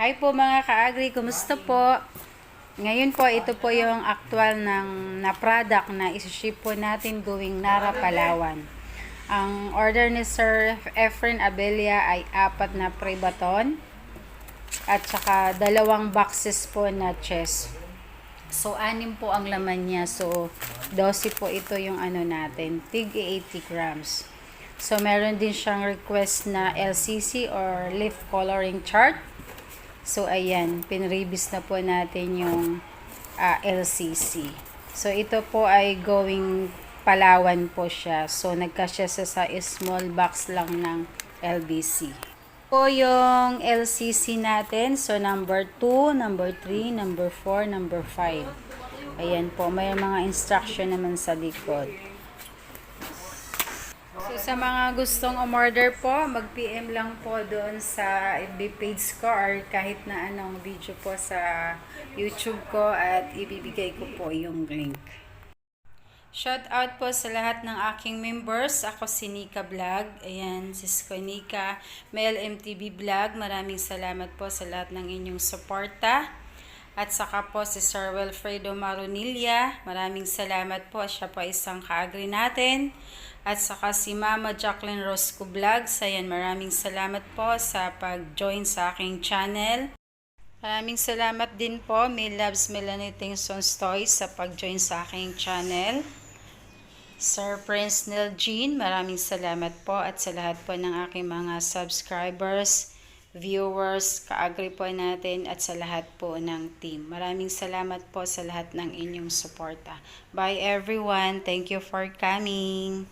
Hi po mga ka-agri, kumusta po? Ngayon po, ito po yung actual na product na isi-ship po natin going Nara, Palawan. Ang order ni Sir Efren Abelia ay 4 na pre-baton at saka 2 boxes po na chess. So, 6 po ang laman niya. So, 12 po ito yung ano natin, tig 80 grams. So, meron din siyang request na LCC or leaf coloring chart. So, ayan, pinribis na po natin yung LCC. So, ito po ay going Palawan po siya. So, nagkasya sa small box lang ng LBC. Po yung LCC natin. So, number 2, number 3, number 4, number 5. Ayan po, may mga instruction naman sa likod. So, sa mga gustong umorder po, mag-PM lang po doon sa FB page ko or kahit na anong video po sa YouTube ko at ibibigay ko po yung link. Shout out po sa lahat ng aking members. Ako si Nika Vlog. Ayan, si Nika. Mel MTV Vlog. Maraming salamat po sa lahat ng inyong suporta. At saka po si Sir Wilfredo Maronilla. Maraming salamat po. Siya po isang ka-agri natin. At saka si Mama Jacqueline Rosco Vlog. Ayan, maraming salamat po sa pag-join sa aking channel. Maraming salamat din po, May Loves Melanie Tingson's Toys sa pag-join sa aking channel. Sir Prince Neil Jean, maraming salamat po at sa lahat po ng aking mga subscribers, viewers, ka-agri po natin at sa lahat po ng team. Maraming salamat po sa lahat ng inyong suporta. Bye everyone. Thank you for coming.